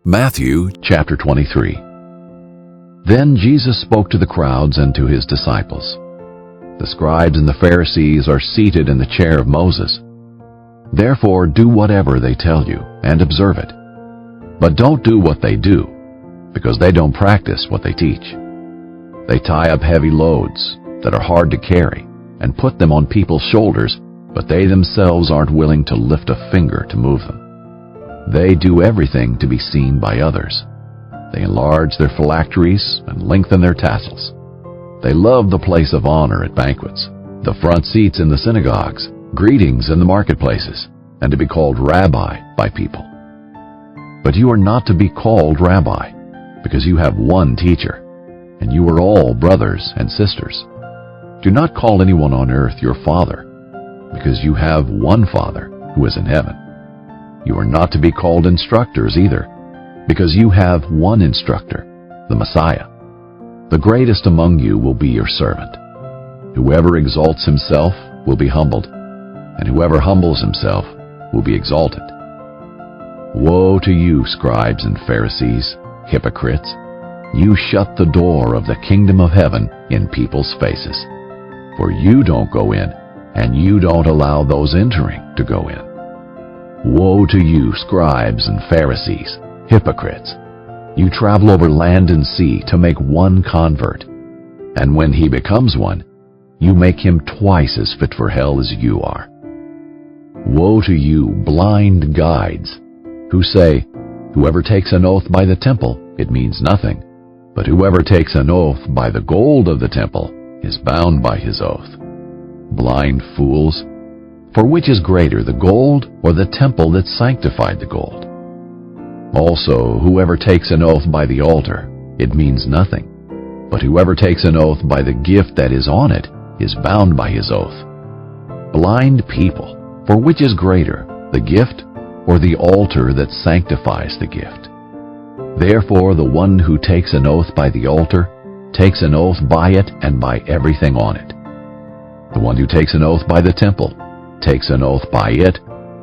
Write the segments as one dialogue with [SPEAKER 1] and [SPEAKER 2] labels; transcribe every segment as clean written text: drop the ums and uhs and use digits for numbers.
[SPEAKER 1] Matthew chapter 23. Then Jesus spoke to the crowds and to his disciples. The scribes and the Pharisees are seated in the chair of Moses. Therefore do whatever they tell you and observe it. But don't do what they do, because they don't practice what they teach. They tie up heavy loads that are hard to carry and put them on people's shoulders, but they themselves aren't willing to lift a finger to move them. They do everything to be seen by others. They enlarge their phylacteries and lengthen their tassels. They love the place of honor at banquets, the front seats in the synagogues, greetings in the marketplaces, and to be called rabbi by people. But you are not to be called rabbi, because you have one teacher, and you are all brothers and sisters. Do not call anyone on earth your father, because you have one Father who is in heaven. You are not to be called instructors either, because you have one instructor, the Messiah. The greatest among you will be your servant. Whoever exalts himself will be humbled, and whoever humbles himself will be exalted. Woe to you, scribes and Pharisees, hypocrites! You shut the door of the kingdom of heaven in people's faces. For you don't go in, and you don't allow those entering to go in. Woe to you, scribes and Pharisees, hypocrites! You travel over land and sea to make one convert, and when he becomes one, you make him twice as fit for hell as you are. Woe to you, blind guides, who say, whoever takes an oath by the temple, it means nothing, but whoever takes an oath by the gold of the temple is bound by his oath. Blind fools! For which is greater, the gold or the temple that sanctified the gold? Also, whoever takes an oath by the altar, it means nothing, but whoever takes an oath by the gift that is on it is bound by his oath. Blind people! For which is greater, the gift or the altar that sanctifies the gift? Therefore, the one who takes an oath by the altar takes an oath by it and by everything on it. The one who takes an oath by the temple takes an oath by it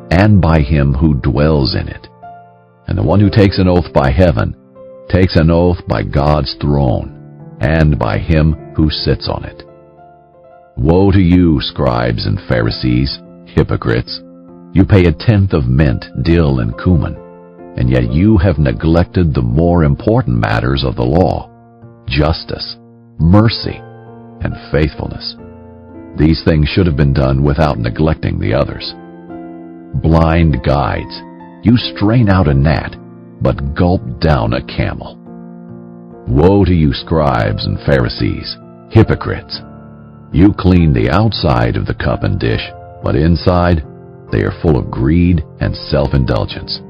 [SPEAKER 1] and by him who dwells in it. And the one who takes an oath by heaven takes an oath by God's throne and by him who sits on it. Woe to you, scribes and Pharisees, hypocrites! You pay a tenth of mint, dill, and cumin, and yet you have neglected the more important matters of the law: justice, mercy, and faithfulness. These things should have been done without neglecting the others. Blind guides! You strain out a gnat, but gulp down a camel. Woe to you, scribes and Pharisees, hypocrites! You clean the outside of the cup and dish, but inside they are full of greed and self-indulgence.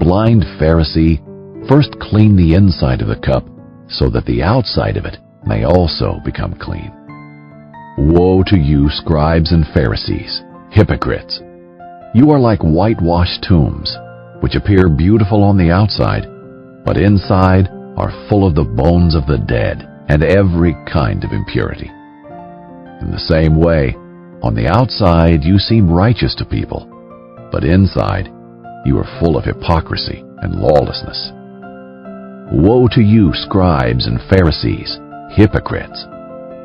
[SPEAKER 1] Blind Pharisee, first clean the inside of the cup, so that the outside of it may also become clean. Woe to you, scribes and Pharisees, hypocrites! You are like whitewashed tombs, which appear beautiful on the outside, but inside are full of the bones of the dead and every kind of impurity. In the same way, on the outside you seem righteous to people, but inside you are full of hypocrisy and lawlessness. Woe to you, scribes and Pharisees, hypocrites!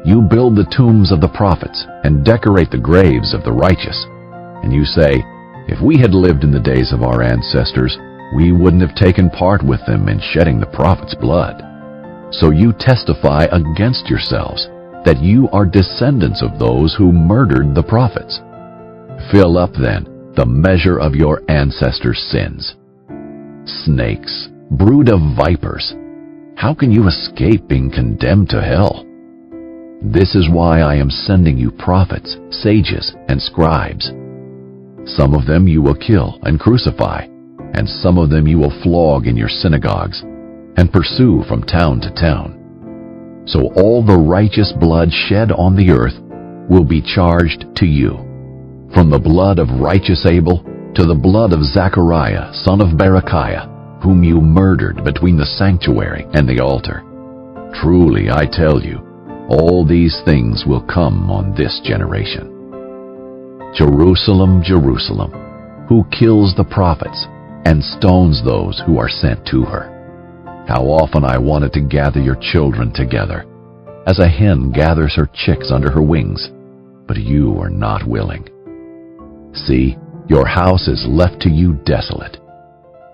[SPEAKER 1] You build the tombs of the prophets and decorate the graves of the righteous, and you say, if we had lived in the days of our ancestors, we wouldn't have taken part with them in shedding the prophets' blood. So you testify against yourselves that you are descendants of those who murdered the prophets. Fill up, then, the measure of your ancestors' sins. Snakes, brood of vipers! How can you escape being condemned to hell? This is why I am sending you prophets, sages, and scribes. Some of them you will kill and crucify, and some of them you will flog in your synagogues and pursue from town to town. So all the righteous blood shed on the earth will be charged to you, from the blood of righteous Abel to the blood of Zechariah, son of Berechiah, whom you murdered between the sanctuary and the altar. Truly, I tell you, all these things will come on this generation. Jerusalem, Jerusalem, who kills the prophets and stones those who are sent to her. How often I wanted to gather your children together, as a hen gathers her chicks under her wings, but you are not willing. See, your house is left to you desolate.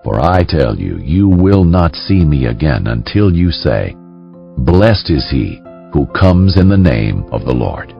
[SPEAKER 1] For I tell you, you will not see me again until you say, Blessed is he who comes in the name of the Lord.